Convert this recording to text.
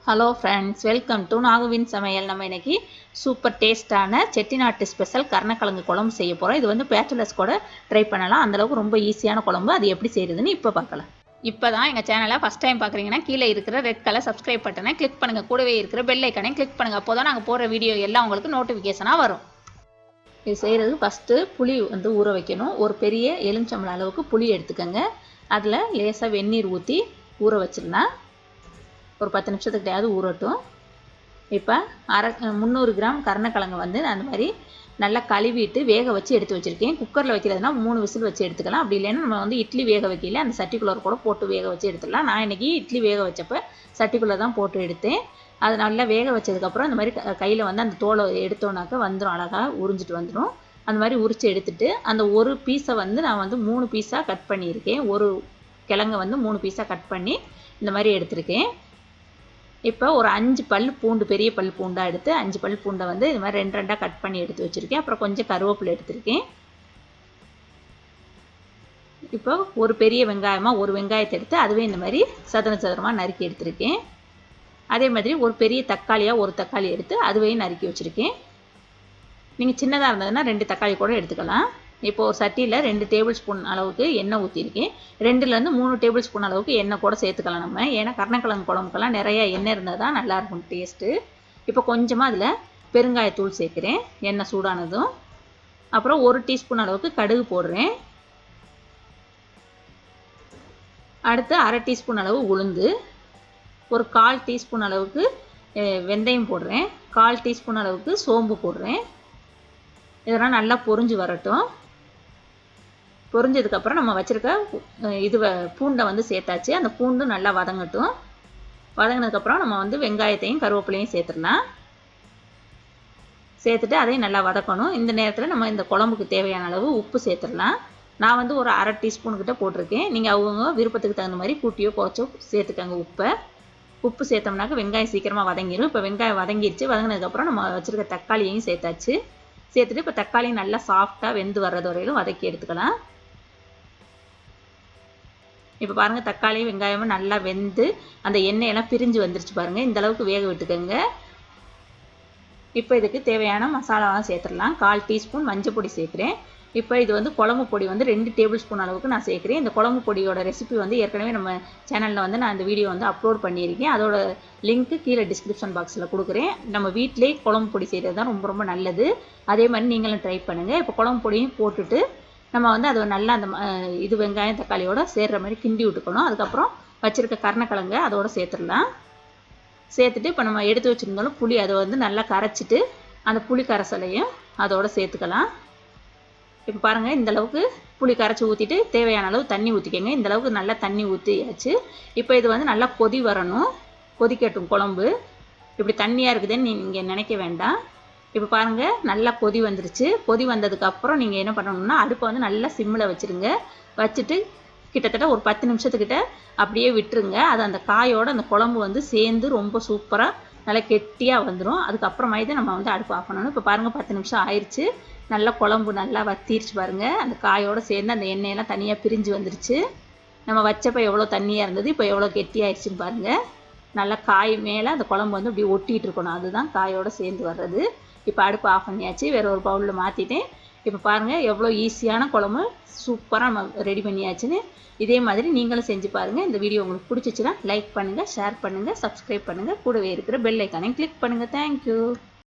Hello friends, welcome to நாகுவின் சமையல். நம்ம இன்னைக்கு சூப்பர் டேஸ்டான செட்டிநாட்டு ஸ்பெஷல் கருணக்கிழங்கு குழம்பு செய்ய போகிறோம். இது வந்து பேச்சுலர்ஸ் கூட ட்ரை பண்ணலாம். அந்தளவுக்கு ரொம்ப ஈஸியான குழம்பு. அது எப்படி செய்யுதுன்னு இப்போ பார்க்கலாம். இப்போ தான் எங்கள் சேனலை ஃபஸ்ட் டைம் பார்க்குறீங்கன்னா கீழே இருக்கிற ரெட் கலர் சப்ஸ்கிரைப் பட்டனை கிளிக் பண்ணுங்கள். கூடவே இருக்கிற பெல் ஐக்கனையும் கிளிக் பண்ணுங்கள். அப்போ தான் நாங்கள் போகிற வீடியோ எல்லாம் உங்களுக்கு நோட்டிஃபிகேஷனாக வரும். இது செய்கிறது ஃபஸ்ட்டு புளி வந்து ஊற வைக்கணும். ஒரு பெரிய எலுமிச்சம்பழம் அளவுக்கு புளி எடுத்துக்கோங்க. அதில் லேசாக வெந்நீர் ஊற்றி ஊற வச்சிடலாம். ஒரு 10 நிமிஷத்துக்கிட்டையாவது ஊறட்டும். இப்போ 300 கிராம் கருணக்கிழங்கு வந்து அந்த மாதிரி நல்லா கழுவிட்டு வேக வச்சு எடுத்து வச்சுருக்கேன். குக்கரில் வைக்கிறதுனா 3 விசில் வச்சு எடுத்துக்கலாம். அப்படி இல்லைன்னா நம்ம வந்து இட்லி வேக வைக்கல அந்த சட்டிக்குள்ளர் கூட போட்டு வேக வச்சு எடுத்துடலாம். நான் இன்றைக்கி இட்லி வேக வச்சப்போ சட்டிக்குள்ளே தான் போட்டு எடுத்தேன். அது நல்லா வேக வச்சதுக்கப்புறம் இந்த மாதிரி கையில் வந்து அந்த தோலை எடுத்தோன்னாக்கா வந்துடும், அழகாக உறிஞ்சிட்டு வந்துடும். அந்த மாதிரி உரித்து எடுத்துட்டு அந்த ஒரு பீஸை வந்து நான் வந்து 3 பீஸாக கட் பண்ணியிருக்கேன். ஒரு கிழங்கை வந்து 3 பீஸாக கட் பண்ணி இந்த மாதிரி எடுத்திருக்கேன். இப்போ ஒரு 5 பல் பூண்டு, பெரிய பல் பூண்டாக எடுத்து 5 பல் பூண்டை வந்து இது மாதிரி 2 கட் பண்ணி எடுத்து வச்சுருக்கேன். அப்புறம் கொஞ்சம் கருவேப்பிலை எடுத்திருக்கேன். இப்போ ஒரு பெரிய வெங்காயமாக ஒரு வெங்காயத்தை எடுத்து அதுவே இந்த மாதிரி சதுரமாக நறுக்கி எடுத்திருக்கேன். அதே மாதிரி ஒரு பெரிய தக்காளியாக ஒரு தக்காளி எடுத்து அதுவே நறுக்கி வச்சுருக்கேன். நீங்கள் சின்னதாக இருந்ததுன்னா 2 தக்காளி கூட எடுத்துக்கலாம். இப்போ ஒரு சட்டியில் 2 டேபிள் ஸ்பூன் அளவுக்கு எண்ணெய் ஊற்றிருக்கேன். 2லேருந்து 3 டேபிள் ஸ்பூன் அளவுக்கு எண்ணெய் கூட சேர்த்துக்கலாம் நம்ம. ஏன்னா கருணக்கிழங்கு குழம்புக்கெல்லாம் நிறையா எண்ணெய் இருந்தால் தான் நல்லாயிருக்கும் டேஸ்ட்டு. இப்போ கொஞ்சமாக அதில் பெருங்காயத்தூள் சேர்க்குறேன் எண்ணெய் சூடானதும். அப்புறம் 1 டீஸ்பூன் அளவுக்கு கடுகு போடுறேன். அடுத்து 1/2 டீஸ்பூன் அளவு உளுந்து, ஒரு 1/4 டீஸ்பூன் அளவுக்கு வெந்தயம் போடுறேன். 1/4 டீஸ்பூன் அளவுக்கு சோம்பு போடுறேன். இதெல்லாம் நல்லா பொரிஞ்சு வரட்டும். பொரிஞ்சதுக்கப்புறம் நம்ம வச்சுருக்க பூண்டை வந்து சேர்த்தாச்சு. அந்த பூண்டு நல்லா வதங்கட்டும். வதங்கினதுக்கப்புறம் நம்ம வந்து வெங்காயத்தையும் கருவேப்பிலையும் சேர்த்துடலாம். சேர்த்துட்டு அதையும் நல்லா வதக்கணும். இந்த நேரத்தில் நம்ம இந்த குழம்புக்கு தேவையான அளவு உப்பு சேர்த்துடலாம். நான் வந்து ஒரு 1/2 டீஸ்பூன்கிட்ட போட்டிருக்கேன். நீங்கள் அவங்க விருப்பத்துக்கு தகுந்த மாதிரி கூட்டியோ குறைச்சோ சேர்த்துக்கங்க உப்பை. உப்பு சேர்த்தோம்னாக்க வெங்காயம் சீக்கிரமாக வதங்கிடும். இப்போ வெங்காயம் வதங்கிடுச்சு. வதங்கினதுக்கப்புறம் நம்ம வச்சுருக்க தக்காளியையும் சேர்த்தாச்சு. சேர்த்துட்டு இப்போ தக்காளி நல்லா சாஃப்டாக வெந்து வர்றது வரையிலும் வதக்கி எடுத்துக்கலாம். இப்போ பாருங்கள், தக்காளி வெங்காயமும் நல்லா வெந்து அந்த எண்ணெயெல்லாம் பிரிஞ்சு வந்துருச்சு பாருங்கள். இந்த அளவுக்கு வேக விட்டுக்கோங்க. இப்போ இதுக்கு தேவையான மசாலாலாம் சேர்த்துடலாம். 1/4 டீஸ்பூன் மஞ்சள் பொடி சேர்க்குறேன். இப்போ இது வந்து குழம்பு பொடி வந்து 2 டேபிள் ஸ்பூன் அளவுக்கு நான் சேர்க்குறேன். இந்த குழம்பு பொடியோட ரெசிபி வந்து ஏற்கனவே நம்ம சேனலில் வந்து நான் இந்த வீடியோ வந்து அப்லோட் பண்ணியிருக்கேன். அதோட லிங்க்கு கீழே டிஸ்கிரிப்ஷன் பாக்ஸில் கொடுக்குறேன். நம்ம வீட்டிலே குழம்பு பொடி செய்கிறது தான் ரொம்ப ரொம்ப நல்லது. அதே மாதிரி நீங்களும் ட்ரை பண்ணுங்கள். இப்போ குழம்பு பொடியும் போட்டுட்டு நம்ம வந்து அதை நல்லா அந்த வெங்காயம் தக்காளியோட சேர்கிற மாதிரி கிண்டி விட்டுக்கணும். அதுக்கப்புறம் வச்சுருக்க கருணக்கிழங்கு அதோடு சேர்த்துடலாம். சேர்த்துட்டு இப்போ நம்ம எடுத்து வச்சுருந்தாலும் புளி அதை வந்து நல்லா கரைச்சிட்டு அந்த புளி கரைசலையும் அதோடு சேர்த்துக்கலாம். இப்போ பாருங்கள், இந்தளவுக்கு புளி கரைச்சி ஊற்றிட்டு தேவையான அளவு தண்ணி ஊற்றிக்கங்க. இந்தளவுக்கு நல்லா தண்ணி ஊற்றியாச்சு. இப்போ இது வந்து நல்லா கொதி வரணும், கொதிக்கட்டும் குழம்பு. இப்படி தண்ணியாக இருக்குதுன்னு நீங்கள் நினைக்க வேண்டாம். இப்போ பாருங்கள், நல்லா கொதி வந்துருச்சு. கொதி வந்ததுக்கப்புறம் நீங்கள் என்ன பண்ணணும்னா அடுப்பை வந்து நல்லா சிம்மில் வச்சுருங்க. வச்சுட்டு கிட்டத்தட்ட ஒரு 10 நிமிஷத்துக்கிட்ட அப்படியே விட்டுருங்க. அது அந்த காயோடு அந்த குழம்பு வந்து சேர்ந்து ரொம்ப சூப்பராக நல்லா கெட்டியாக வந்துடும். அதுக்கப்புறமாயி தான் நம்ம வந்து அடுப்பு ஆஃப் பண்ணணும். இப்போ பாருங்கள், 10 நிமிஷம் ஆயிடுச்சு. நல்லா குழம்பு நல்லா வத்திருச்சு பாருங்கள். அந்த காயோடு சேர்ந்து அந்த எண்ணெயெல்லாம் தனியாக பிரிஞ்சு வந்துருச்சு. நம்ம வச்சப்போ எவ்வளோ தண்ணியாக இருந்தது, இப்போ எவ்வளோ கெட்டியாகிடுச்சின்னு பாருங்கள். நல்லா காய் மேலே அந்த குழம்பு வந்து இப்படி ஒட்டிகிட்டு இருக்கணும். அதுதான் காயோடு சேர்ந்து வர்றது. இப்போ அடுப்பு ஆஃப் பண்ணியாச்சு. வேறு ஒரு பவுலில் மாற்றிட்டேன். இப்போ பாருங்கள், எவ்வளோ ஈஸியான குழம்பு சூப்பராக நம்ம ரெடி பண்ணியாச்சுன்னு. இதே மாதிரி நீங்களும் செஞ்சு பாருங்கள். இந்த வீடியோ உங்களுக்கு பிடிச்சிச்சுன்னா லைக் பண்ணுங்கள், ஷேர் பண்ணுங்கள், சப்ஸ்கிரைப் பண்ணுங்கள். கூடவே இருக்கிற பெல் ஐக்கானையும் கிளிக் பண்ணுங்கள். தேங்க்யூ.